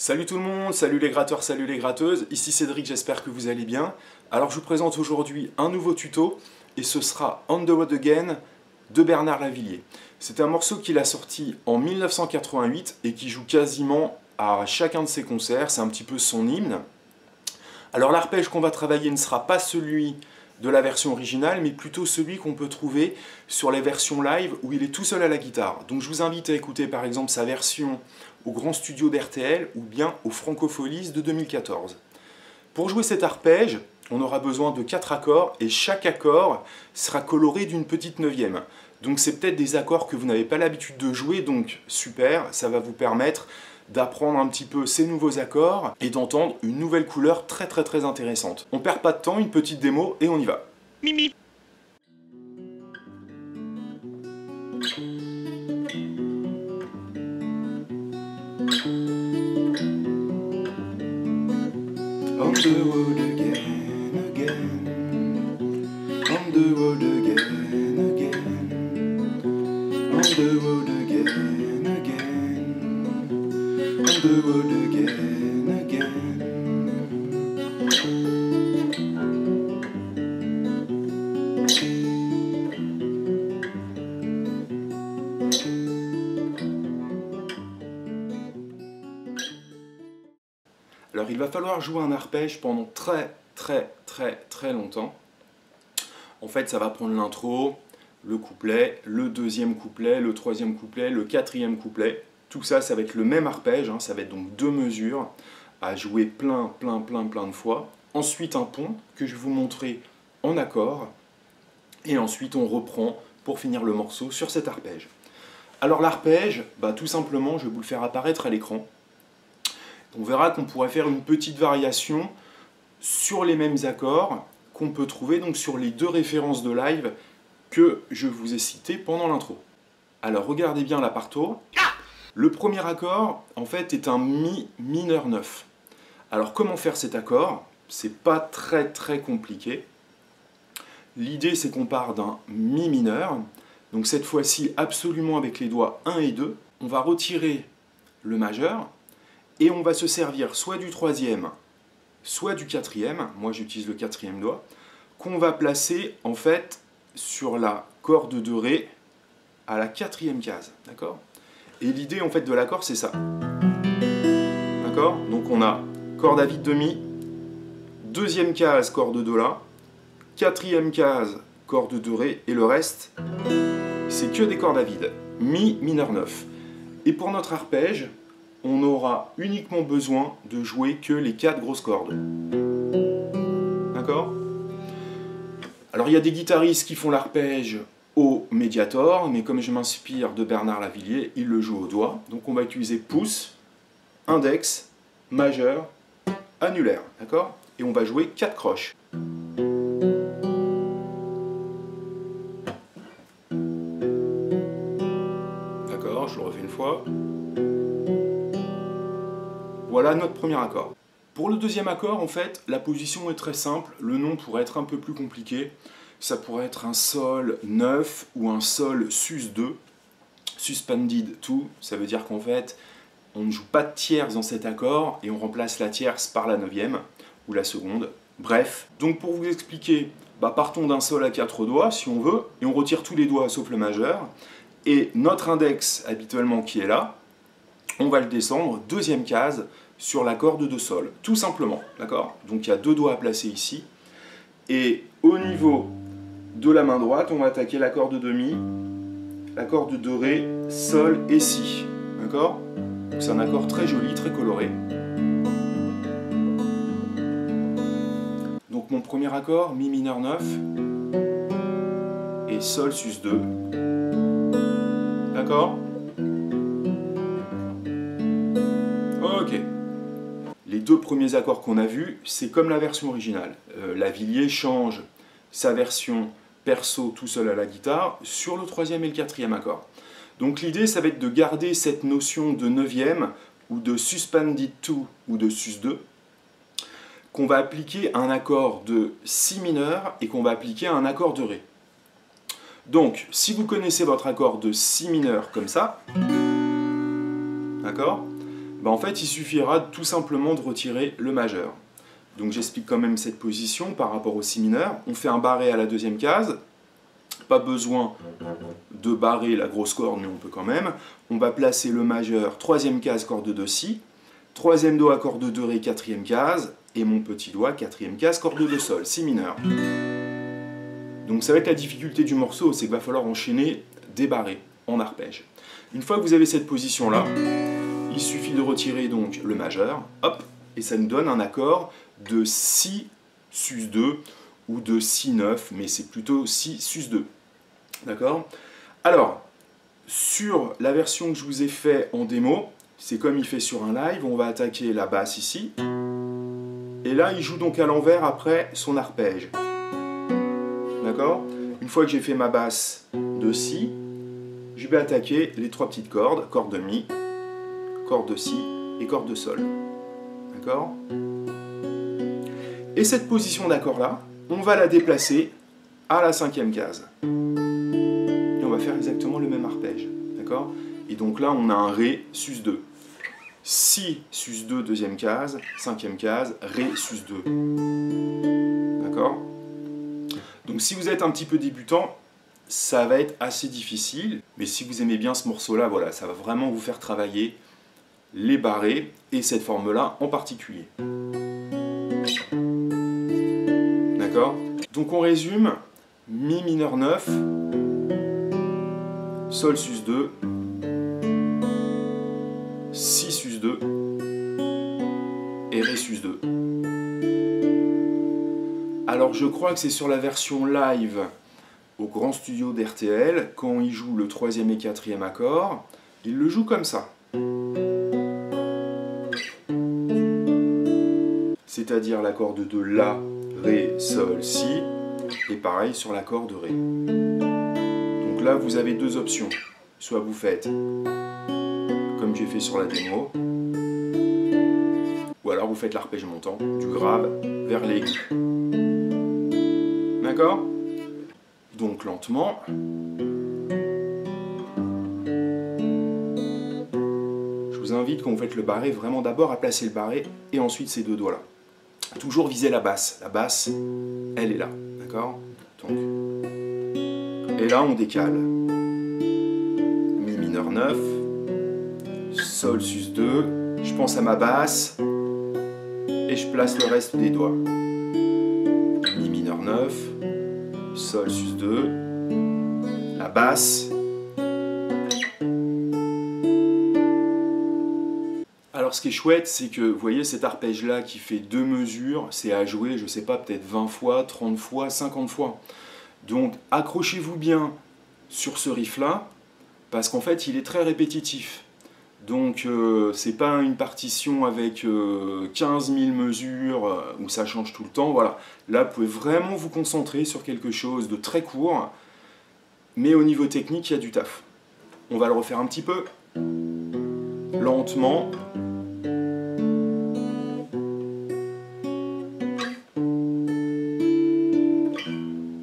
Salut tout le monde, salut les gratteurs, salut les gratteuses, ici Cédric, j'espère que vous allez bien. Alors je vous présente aujourd'hui un nouveau tuto, et ce sera On the Road Again de Bernard Lavilliers. C'est un morceau qu'il a sorti en 1988 et qui joue quasiment à chacun de ses concerts, c'est un petit peu son hymne. Alors l'arpège qu'on va travailler ne sera pas celui de la version originale, mais plutôt celui qu'on peut trouver sur les versions live où il est tout seul à la guitare. Donc je vous invite à écouter par exemple sa version au Grand Studio d'RTL ou bien au Francopholies de 2014. Pour jouer cet arpège, on aura besoin de 4 accords et chaque accord sera coloré d'une petite neuvième. Donc c'est peut-être des accords que vous n'avez pas l'habitude de jouer, donc super, ça va vous permettre d'apprendre un petit peu ces nouveaux accords et d'entendre une nouvelle couleur très intéressante. On perd pas de temps, une petite démo et on y va. Mimi. On the road again, again. On the road again, again. On the road again, again. On the road again, again. Alors il va falloir jouer un arpège pendant très longtemps. En fait ça va prendre l'intro, le couplet, le deuxième couplet, le troisième couplet, le quatrième couplet. Tout ça, ça va être le même arpège, hein, ça va être donc 2 mesures à jouer plein de fois. Ensuite un pont que je vais vous montrer en accord. Et ensuite on reprend pour finir le morceau sur cet arpège. Alors l'arpège, tout simplement je vais vous le faire apparaître à l'écran. On verra qu'on pourrait faire une petite variation sur les mêmes accords qu'on peut trouver donc sur les 2 références de live que je vous ai citées pendant l'intro. Alors regardez bien la parto. Le premier accord en fait est un Mi mineur 9. Alors comment faire cet accord? C'est pas très compliqué. L'idée c'est qu'on part d'un Mi mineur, donc cette fois-ci absolument avec les doigts 1 et 2. On va retirer le majeur et on va se servir soit du 3e, soit du 4e, moi j'utilise le 4e doigt, qu'on va placer en fait sur la corde de Ré à la 4e case, d'accord? Et l'idée en fait de l'accord c'est ça, d'accord? Donc on a corde à vide de Mi, 2e case corde de La, 4e case corde de Ré, et le reste c'est que des cordes à vide, Mi mineur 9. Et pour notre arpège, on aura uniquement besoin de jouer que les 4 grosses cordes. D'accord? Alors il y a des guitaristes qui font l'arpège au médiator, mais comme je m'inspire de Bernard Lavilliers, il le joue au doigt. Donc on va utiliser pouce, index, majeur, annulaire. D'accord? Et on va jouer 4 croches. D'accord, je le refais une fois. Voilà notre premier accord. Pour le deuxième accord, en fait, la position est très simple. Le nom pourrait être un peu plus compliqué. Ça pourrait être un Sol 9 ou un Sol sus 2. Suspended 2, ça veut dire qu'en fait, on ne joue pas de tierce dans cet accord et on remplace la tierce par la 9e ou la seconde. Bref, donc pour vous expliquer, partons d'un Sol à 4 doigts si on veut, et on retire tous les doigts sauf le majeur. Et notre index, habituellement, qui est là, on va le descendre, 2e case, sur la corde de Sol, tout simplement, d'accord? Donc il y a 2 doigts à placer ici, et au niveau de la main droite, on va attaquer la corde de Mi, la corde de Ré, Sol et Si, d'accord? Donc c'est un accord très joli, très coloré. Donc mon premier accord, Mi mineur 9, et Sol sus 2, d'accord? Ok. Les 2 premiers accords qu'on a vus, c'est comme la version originale. Lavilliers change sa version perso tout seul à la guitare sur le 3e et le 4e accord. Donc l'idée, ça va être de garder cette notion de 9e ou de suspended 2 ou de sus 2 qu'on va appliquer à un accord de Si mineur et qu'on va appliquer à un accord de Ré. Donc, si vous connaissez votre accord de Si mineur comme ça, d'accord, Ben, en fait, il suffira tout simplement de retirer le majeur. Donc j'explique quand même cette position par rapport au si mineur. On fait un barré à la deuxième case. Pas besoin de barrer la grosse corde, mais on peut quand même. On va placer le majeur, troisième case, corde de si. Troisième do à corde de ré, quatrième case. Et mon petit doigt, quatrième case, corde de sol, si mineur. Donc ça va être la difficulté du morceau, c'est qu'il va falloir enchaîner des barrés en arpège. Une fois que vous avez cette position-là, il suffit de retirer donc le majeur, hop, et ça nous donne un accord de si sus 2 ou de si 9, mais c'est plutôt si sus 2. D'accord? Alors, sur la version que je vous ai fait en démo, c'est comme il fait sur un live, on va attaquer la basse ici, et là il joue donc à l'envers après son arpège. D'accord? Une fois que j'ai fait ma basse de si, je vais attaquer les trois petites cordes, corde de mi, corde de si et corde de sol. D'accord? Et cette position d'accord là, on va la déplacer à la cinquième case. Et on va faire exactement le même arpège. D'accord? Et donc là, on a un ré sus 2. Si sus 2, deuxième case, cinquième case, ré sus 2. D'accord? Donc si vous êtes un petit peu débutant, ça va être assez difficile. Mais si vous aimez bien ce morceau-là, voilà, ça va vraiment vous faire travailler les barrés et cette forme-là en particulier. D'accord? Donc on résume, mi mineur 9, sol sus 2, si sus 2 et ré sus 2. Alors je crois que c'est sur la version live au grand studio d'RTL, quand il joue le troisième et quatrième accord, il le joue comme ça. C'est-à-dire l'accord de La, Ré, Sol, Si, et pareil sur l'accord de Ré. Donc là, vous avez deux options. Soit vous faites comme j'ai fait sur la démo, ou alors vous faites l'arpège montant, du grave vers l'aigu. D'accord? Donc lentement. Je vous invite, quand vous faites le barré, vraiment d'abord à placer le barré et ensuite ces deux doigts-là. Toujours viser la basse. La basse, elle est là. D'accord? Donc. Et là, on décale. Mi mineur 9. Sol sus 2. Je pense à ma basse. Et je place le reste des doigts. Mi mineur 9. Sol sus 2. La basse. Alors ce qui est chouette, c'est que vous voyez cet arpège-là qui fait deux mesures, c'est à jouer, je sais pas, peut-être 20 fois, 30 fois, 50 fois. Donc accrochez-vous bien sur ce riff-là, parce qu'en fait il est très répétitif. Donc c'est pas une partition avec 15 000 mesures où ça change tout le temps. Voilà. Là vous pouvez vraiment vous concentrer sur quelque chose de très court, mais au niveau technique il y a du taf. On va le refaire un petit peu, lentement.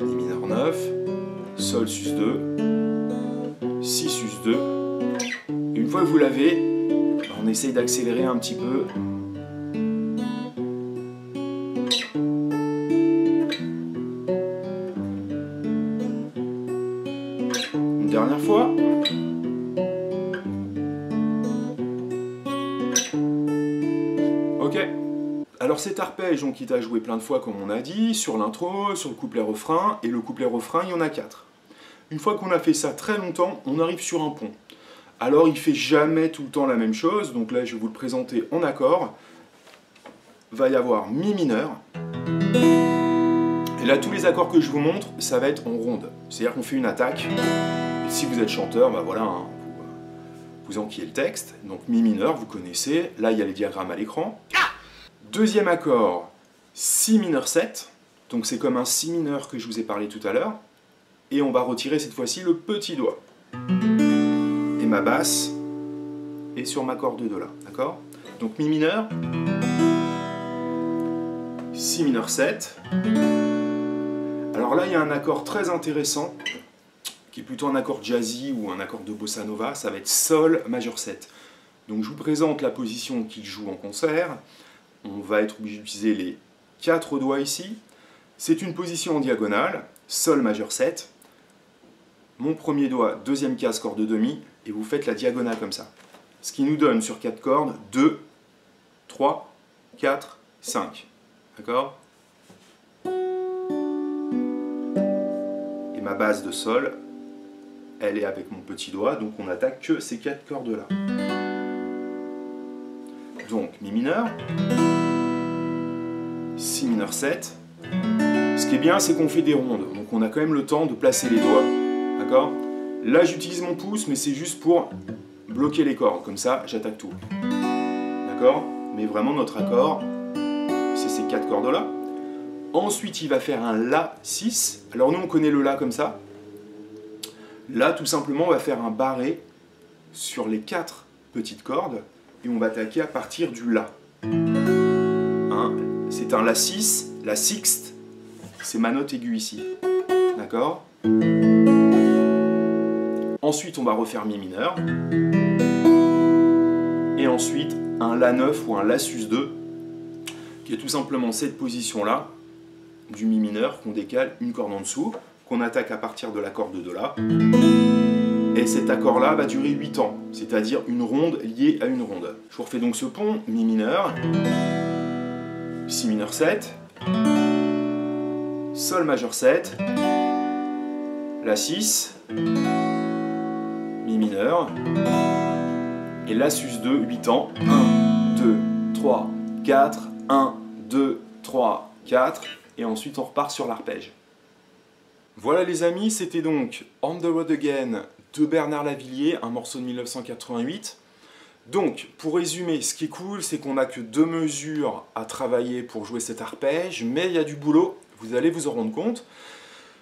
Mi mineur 9, Sol sus 2, Si sus 2. Une fois que vous l'avez, on essaye d'accélérer un petit peu. Une dernière fois. Ok. Alors cet arpège, donc, il t'a joué plein de fois comme on a dit, sur l'intro, sur le couplet-refrain, et le couplet-refrain, il y en a 4. Une fois qu'on a fait ça très longtemps, on arrive sur un pont. Alors il ne fait jamais tout le temps la même chose, donc là je vais vous le présenter en accord. Va y avoir mi mineur. Et là tous les accords que je vous montre, ça va être en ronde. C'est-à-dire qu'on fait une attaque. Et si vous êtes chanteur, bah voilà, hein, vous enquillez le texte. Donc mi mineur, vous connaissez. Là il y a les diagrammes à l'écran. Deuxième accord, si mineur 7. Donc c'est comme un si mineur que je vous ai parlé tout à l'heure. Et on va retirer cette fois-ci le petit doigt. Et ma basse est sur ma corde de là, d'accord? Donc mi mineur, si mineur 7. Alors là, il y a un accord très intéressant, qui est plutôt un accord jazzy ou un accord de bossa nova, ça va être sol majeur 7. Donc je vous présente la position qu'il joue en concert. On va être obligé d'utiliser les 4 doigts ici. C'est une position en diagonale, Sol majeur 7. Mon premier doigt, deuxième case, corde de demi, et vous faites la diagonale comme ça. Ce qui nous donne sur 4 cordes 2, 3, 4, 5. D'accord? Et ma base de Sol, elle est avec mon petit doigt, donc on n'attaque que ces 4 cordes-là. Donc, Mi mineur, Si mineur 7. Ce qui est bien, c'est qu'on fait des rondes, donc on a quand même le temps de placer les doigts. D'accord? Là, j'utilise mon pouce, mais c'est juste pour bloquer les cordes, comme ça, j'attaque tout. D'accord? Mais vraiment, notre accord, c'est ces 4 cordes-là. Ensuite, il va faire un La 6. Alors nous, on connaît le La comme ça. Là, tout simplement, on va faire un barré sur les 4 petites cordes et on va attaquer à partir du La. Hein, c'est un La 6, La sixte, c'est ma note aiguë ici. D'accord? Ensuite, on va refaire Mi mineur. Et ensuite, un La 9 ou un La sus 2, qui est tout simplement cette position-là, du Mi mineur, qu'on décale une corde en dessous, qu'on attaque à partir de la corde de La. Et cet accord-là va durer 8 temps, c'est-à-dire une ronde liée à une ronde. Je vous refais donc ce pont, Mi mineur, Si mineur 7, Sol majeur 7, La 6, Mi mineur, et La sus 2, 8 temps, 1, 2, 3, 4, 1, 2, 3, 4, et ensuite on repart sur l'arpège. Voilà les amis, c'était donc On the Road Again de Bernard Lavilliers, un morceau de 1988. Donc, pour résumer, ce qui est cool, c'est qu'on n'a que 2 mesures à travailler pour jouer cet arpège, mais il y a du boulot, vous allez vous en rendre compte.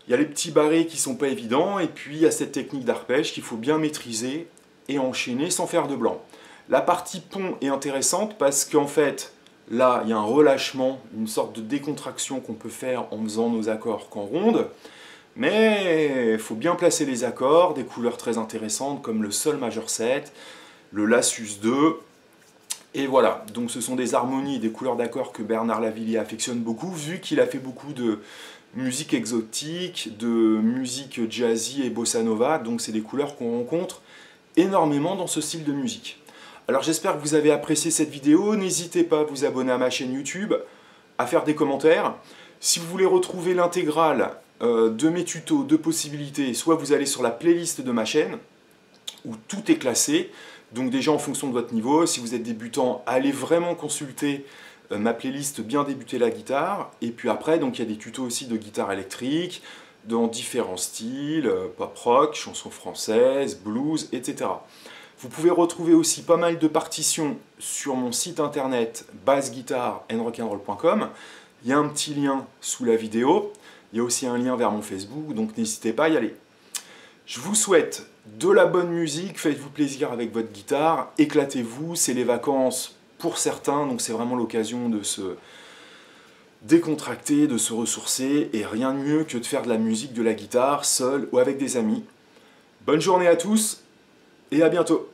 Il y a les petits barrés qui sont pas évidents, et puis il y a cette technique d'arpège qu'il faut bien maîtriser et enchaîner sans faire de blanc. La partie pont est intéressante parce qu'en fait, là, il y a un relâchement, une sorte de décontraction qu'on peut faire en faisant nos accords qu'en ronde. Mais il faut bien placer les accords, des couleurs très intéressantes comme le Sol majeur 7, le La sus 2. Et voilà, donc ce sont des harmonies et des couleurs d'accords que Bernard Lavilliers affectionne beaucoup, vu qu'il a fait beaucoup de musique exotique, de musique jazzy et bossa nova, donc c'est des couleurs qu'on rencontre énormément dans ce style de musique. Alors j'espère que vous avez apprécié cette vidéo, n'hésitez pas à vous abonner à ma chaîne YouTube, à faire des commentaires. Si vous voulez retrouver l'intégrale de mes tutos, de possibilités, soit vous allez sur la playlist de ma chaîne, où tout est classé, donc déjà en fonction de votre niveau. Si vous êtes débutant, allez vraiment consulter ma playlist Bien débuter la guitare, et puis après, donc il y a des tutos aussi de guitare électrique, dans différents styles, pop rock, chansons françaises, blues, etc. Vous pouvez retrouver aussi pas mal de partitions sur mon site internet bassguitarandrockandroll.com. Il y a un petit lien sous la vidéo. Il y a aussi un lien vers mon Facebook, donc n'hésitez pas à y aller. Je vous souhaite de la bonne musique, faites-vous plaisir avec votre guitare, éclatez-vous, c'est les vacances pour certains, donc c'est vraiment l'occasion de se décontracter, de se ressourcer, et rien de mieux que de faire de la musique, de la guitare, seul ou avec des amis. Bonne journée à tous, et à bientôt!